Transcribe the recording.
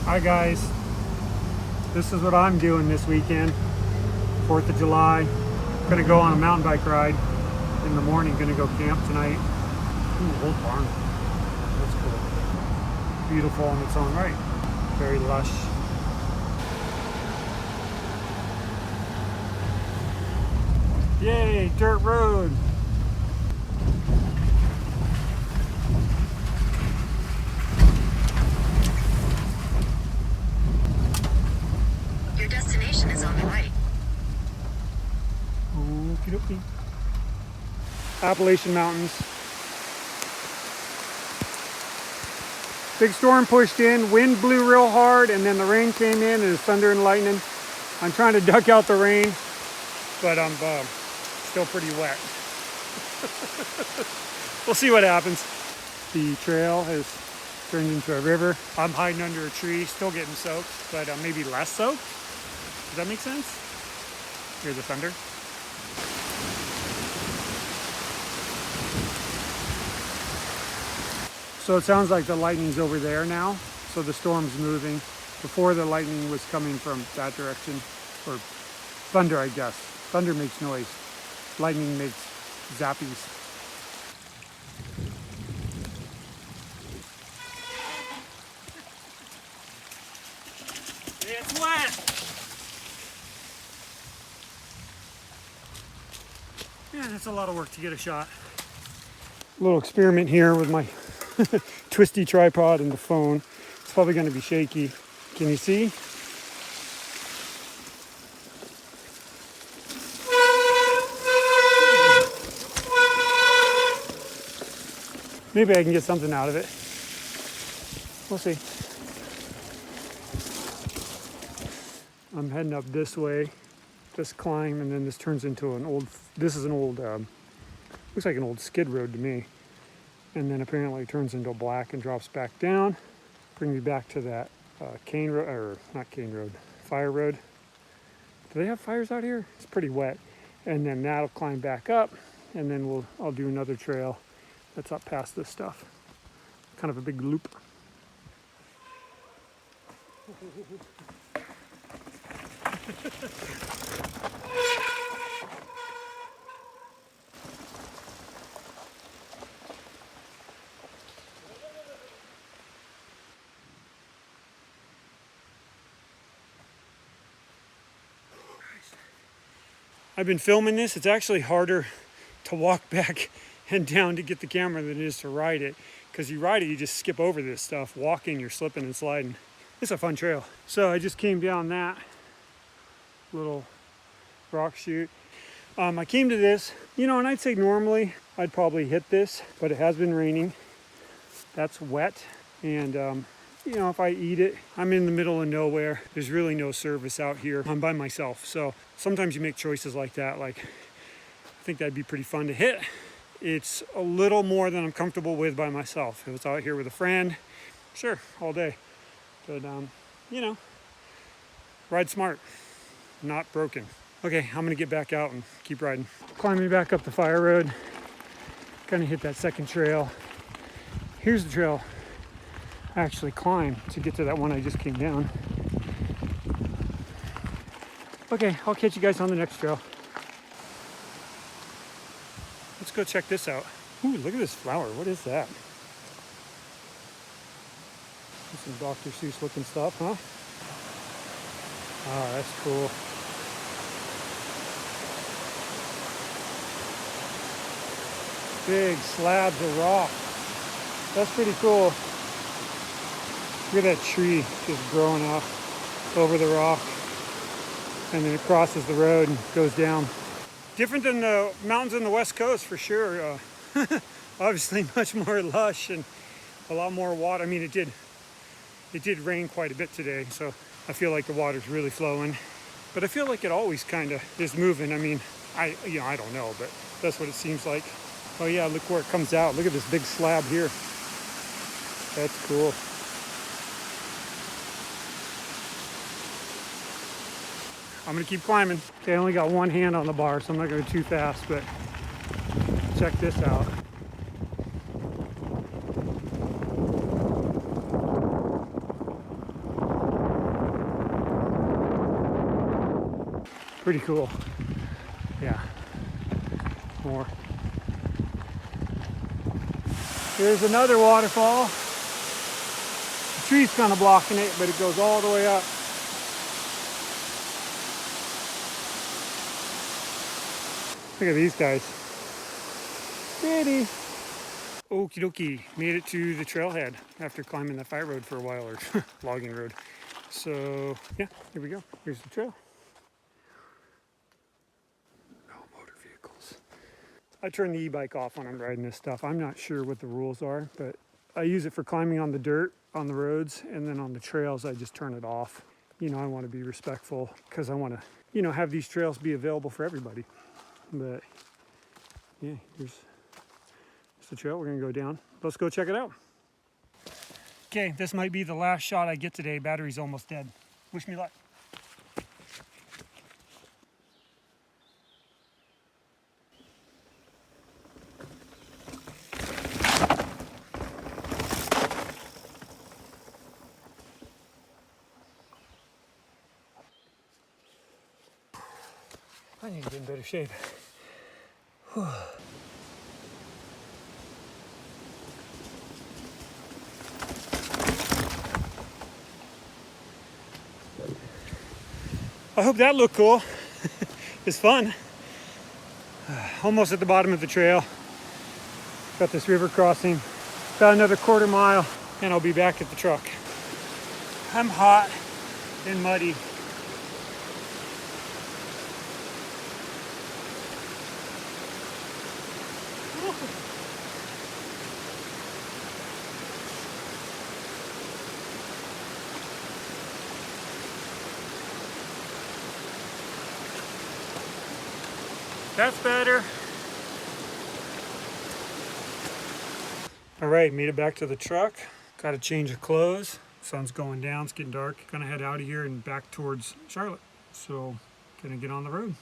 Hi guys, this is what I'm doing this weekend. 4th of July. Gonna go on a mountain bike ride in the morning. Gonna go camp tonight. Ooh, old barn. That's cool. Beautiful in its own right. Very lush. Yay, dirt road. Your destination is on the right. Okie dokie. Appalachian Mountains. Big storm pushed in, wind blew real hard, and then the rain came in and there's thunder and lightning. I'm trying to duck out the rain, but I'm still pretty wet. We'll see what happens. The trail has turned into a river. I'm hiding under a tree, still getting soaked, but maybe less soaked. Does that make sense? Hear the thunder. So it sounds like the lightning's over there now. So the storm's moving. Before the lightning was coming from that direction, or thunder, I guess. Thunder makes noise. Lightning makes zappies. It's wet. Yeah, that's a lot of work to get a shot. A little experiment here with my twisty tripod and the phone. It's probably going to be shaky. Can you see? Maybe I can get something out of it. We'll see. I'm heading up this way, this climb, and then this turns into an old, this is an old, looks like an old skid road to me. And then apparently it turns into black and drops back down. Bring me back to that cane road, or not cane road, fire road. Do they have fires out here? It's pretty wet. And then that'll climb back up, and then I'll do another trail that's up past this stuff. Kind of a big loop. I've been filming this. It's actually harder to walk back and down to get the camera than it is to ride it. Because you ride it, you just skip over this stuff. Walking, you're slipping and sliding. It's a fun trail. So I just came down that little rock chute. I came to this, and I'd say normally I'd probably hit this, but it has been raining. That's wet. And if I eat it, I'm in the middle of nowhere. There's really no service out here. I'm by myself. So sometimes you make choices like that. Like, I think that'd be pretty fun to hit. It's a little more than I'm comfortable with by myself. If it's out here with a friend, sure, all day. But, ride smart, not broken. Okay, I'm gonna get back out and keep riding. Climbing back up the fire road. Gonna hit that second trail. Here's the trail I actually climbed to get to that one I just came down. Okay, I'll catch you guys on the next trail. Let's go check this out. Ooh, look at this flower. What is that? Some Dr. Seuss looking stuff, huh? Oh, that's cool. Big slabs of rock. That's pretty cool. Look at that tree just growing up over the rock. And then it crosses the road and goes down. Different than the mountains on the west coast for sure. Obviously much more lush and a lot more water. I mean, it did rain quite a bit today, so I feel like the water's really flowing. But I feel like it always kind of is moving. I mean, I don't know, but that's what it seems like. Oh yeah, look where it comes out. Look at this big slab here. That's cool. I'm gonna keep climbing. Okay, I only got one hand on the bar, so I'm not gonna go too fast, but check this out. Pretty cool. Yeah. More. Here's another waterfall. The tree's kind of blocking it, but it goes all the way up. Look at these guys. Pretty. Okie dokie. Made it to the trailhead after climbing the fire road for a while, or logging road. So, yeah, here we go. Here's the trail. No motor vehicles. I turn the e-bike off when I'm riding this stuff. I'm not sure what the rules are, but I use it for climbing on the dirt, on the roads, and then on the trails, I just turn it off. You know, I want to be respectful because I want to, you know, have these trails be available for everybody. But, yeah, here's the trail. We're going to go down. Let's go check it out. Okay, this might be the last shot I get today. Battery's almost dead. Wish me luck. I need to get in better shape. Whew. I hope that looked cool. It's fun. Almost at the bottom of the trail. Got this river crossing. About another quarter mile and I'll be back at the truck. I'm hot and muddy. That's better. All right, made it back to the truck. Got a change of clothes. Sun's going down, it's getting dark. Gonna head out of here and back towards Charlotte. So, gonna get on the road.